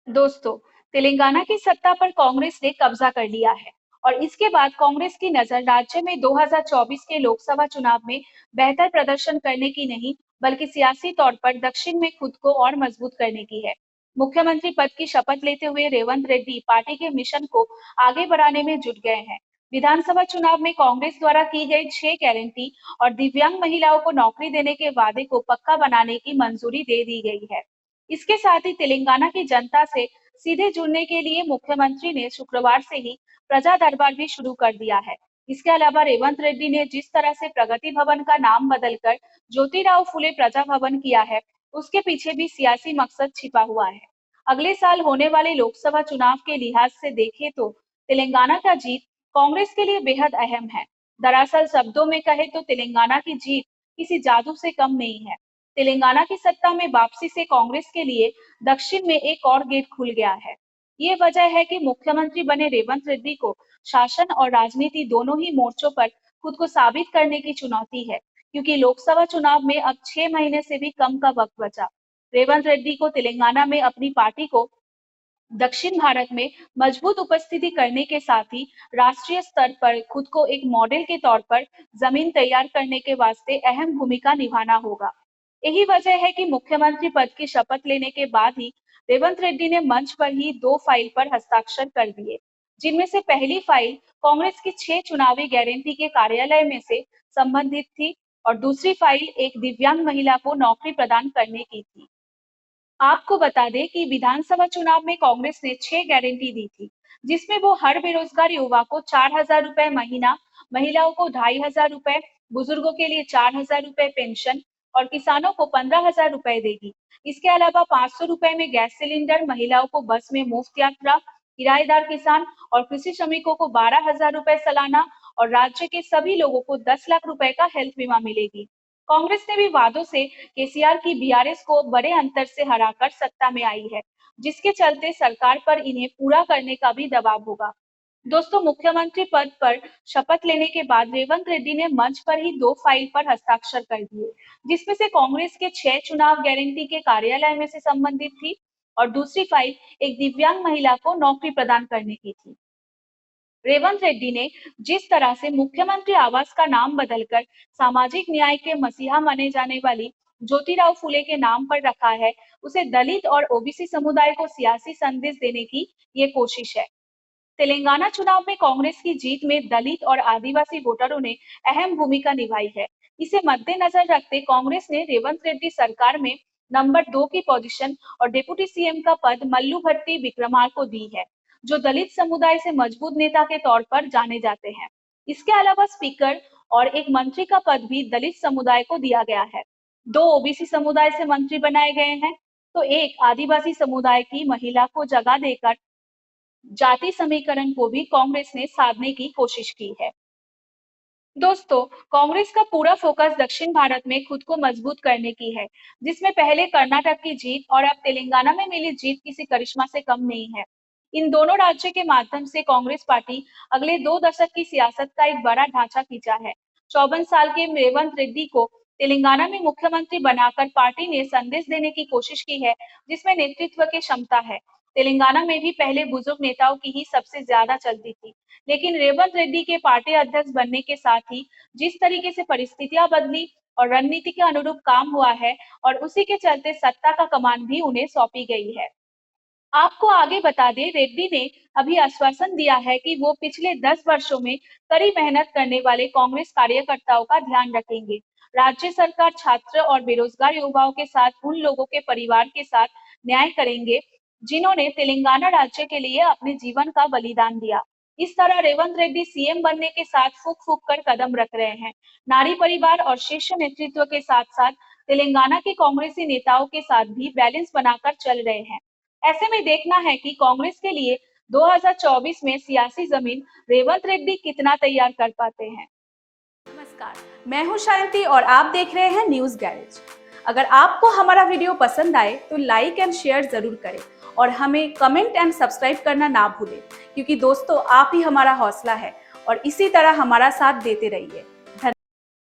दोस्तों, तेलंगाना की सत्ता पर कांग्रेस ने कब्जा कर लिया है और इसके बाद कांग्रेस की नजर राज्य में 2024 के लोकसभा चुनाव में बेहतर प्रदर्शन करने की नहीं, बल्कि सियासी तौर पर दक्षिण में खुद को और मजबूत करने की है। मुख्यमंत्री पद की शपथ लेते हुए रेवंत रेड्डी पार्टी के मिशन को आगे बढ़ाने में जुट गए हैं। विधानसभा चुनाव में कांग्रेस द्वारा की गई 6 गारंटी और दिव्यांग महिलाओं को नौकरी देने के वादे को पक्का बनाने की मंजूरी दे दी गई है। इसके साथ ही तेलंगाना की जनता से सीधे जुड़ने के लिए मुख्यमंत्री ने शुक्रवार से ही प्रजा दरबार भी शुरू कर दिया है। इसके अलावा रेवंत रेड्डी ने जिस तरह से प्रगति भवन का नाम बदलकर ज्योतिराव फुले प्रजा भवन किया है, उसके पीछे भी सियासी मकसद छिपा हुआ है। अगले साल होने वाले लोकसभा चुनाव के लिहाज से देखें तो तेलंगाना का जीत कांग्रेस के लिए बेहद अहम है। दरअसल शब्दों में कहे तो तेलंगाना की जीत किसी जादू से कम नहीं है। तेलंगाना की सत्ता में वापसी से कांग्रेस के लिए दक्षिण में एक और गेट खुल गया है। ये वजह है कि मुख्यमंत्री बने रेवंत रेड्डी को शासन और राजनीति दोनों ही मोर्चों पर खुद को साबित करने की चुनौती है, क्योंकि लोकसभा चुनाव में अब 6 महीने से भी कम का वक्त बचा। रेवंत रेड्डी को तेलंगाना में अपनी पार्टी को दक्षिण भारत में मजबूत उपस्थिति करने के साथ ही राष्ट्रीय स्तर पर खुद को एक मॉडल के तौर पर जमीन तैयार करने के वास्ते अहम भूमिका निभाना होगा। यही वजह है कि मुख्यमंत्री पद की शपथ लेने के बाद ही रेवंत रेड्डी ने मंच पर ही 2 फाइल पर हस्ताक्षर कर दिए, जिनमें से पहली फाइल कांग्रेस की 6 चुनावी गारंटी के कार्यालय में से संबंधित थी और दूसरी फाइल एक दिव्यांग महिला को नौकरी प्रदान करने की थी। आपको बता दें कि विधानसभा चुनाव में कांग्रेस ने 6 गारंटी दी थी, जिसमें वो हर बेरोजगार युवा को 4,000 रुपए महीना, महिलाओं को 2,500 रुपए, बुजुर्गों के लिए 4,000 रुपए पेंशन और किसानों को 15,000 रुपए देगी। इसके अलावा 500 रुपए में गैस सिलेंडर, महिलाओं को बस में मुफ्त यात्रा, किराएदार किसान और कृषि श्रमिकों को 12,000 रुपए सालाना और राज्य के सभी लोगों को 10 लाख रुपए का हेल्थ बीमा मिलेगी। कांग्रेस ने भी वादों से केसीआर की बीआरएस को बड़े अंतर से हराकर सत्ता में आई है, जिसके चलते सरकार पर इन्हें पूरा करने का भी दबाव होगा। दोस्तों, मुख्यमंत्री पद पर शपथ लेने के बाद रेवंत रेड्डी ने मंच पर ही 2 फाइल पर हस्ताक्षर कर दिए, जिसमें से कांग्रेस के 6 चुनाव गारंटी के कार्यालय में से संबंधित थी और दूसरी फाइल एक दिव्यांग महिला को नौकरी प्रदान करने की थी। रेवंत रेड्डी ने जिस तरह से मुख्यमंत्री आवास का नाम बदलकर सामाजिक न्याय के मसीहा माने जाने वाली ज्योतिराव फुले के नाम पर रखा है, उसे दलित और ओबीसी समुदाय को सियासी संदेश देने की ये कोशिश है। तेलंगाना चुनाव में कांग्रेस की जीत में दलित और आदिवासी वोटरों ने अहम भूमिका निभाई है। इसे मद्देनजर रखते कांग्रेस ने रेवंत रेड्डी सरकार में नंबर 2 की पोजीशन और डिप्टी सीएम का पद मल्लू भट्टी विक्रमार्क को दी है, जो दलित समुदाय से मजबूत नेता के तौर पर जाने जाते हैं। इसके अलावा स्पीकर और एक मंत्री का पद भी दलित समुदाय को दिया गया है। 2 ओबीसी समुदाय से मंत्री बनाए गए हैं, तो एक आदिवासी समुदाय की महिला को जगह देकर जाति समीकरण को भी कांग्रेस ने साधने की कोशिश की है। दोस्तों, कांग्रेस का पूरा फोकस दक्षिण भारत में खुद को मजबूत करने की है, जिसमें पहले कर्नाटक की जीत और अब तेलंगाना में मिली जीत किसी करिश्मा से कम नहीं है। इन दोनों राज्यों के माध्यम से कांग्रेस पार्टी अगले 2 दशक की सियासत का एक बड़ा ढांचा खींचा है। 54 साल के रेवंत रेड्डी को तेलंगाना में मुख्यमंत्री बनाकर पार्टी ने संदेश देने की कोशिश की है, जिसमें नेतृत्व की क्षमता है। तेलंगाना में भी पहले बुजुर्ग नेताओं की ही सबसे ज्यादा चलती थी, लेकिन रेवंत रेड्डी के पार्टी अध्यक्ष बनने के साथ ही जिस तरीके से परिस्थितियां बदली और रणनीति के अनुरूप काम हुआ है और उसी के चलते सत्ता का कमान भी उन्हें सौंपी गई है। आपको आगे बता दें, रेड्डी ने अभी आश्वासन दिया है कि वो पिछले 10 वर्षों में कड़ी मेहनत करने वाले कांग्रेस कार्यकर्ताओं का ध्यान रखेंगे। राज्य सरकार छात्र और बेरोजगार युवाओं के साथ उन लोगों के परिवार के साथ न्याय करेंगे, जिन्होंने तेलंगाना राज्य के लिए अपने जीवन का बलिदान दिया। इस तरह रेवंत रेड्डी सीएम बनने के साथ फूक फूक कर कदम रख रहे हैं। नारी परिवार और शीर्ष नेतृत्व के साथ साथ तेलंगाना के कांग्रेसी नेताओं के साथ भी बैलेंस बनाकर चल रहे हैं। ऐसे में देखना है कि कांग्रेस के लिए 2024 में सियासी जमीन रेवंत रेड्डी कितना तैयार कर पाते हैं। नमस्कार, मैं हूं शांति और आप देख रहे हैं न्यूज गैरेज। अगर आपको हमारा वीडियो पसंद आए तो लाइक एंड शेयर जरूर करें और हमें कमेंट एंड सब्सक्राइब करना ना भूलें, क्योंकि दोस्तों आप ही हमारा हौसला है और इसी तरह हमारा साथ देते रहिए।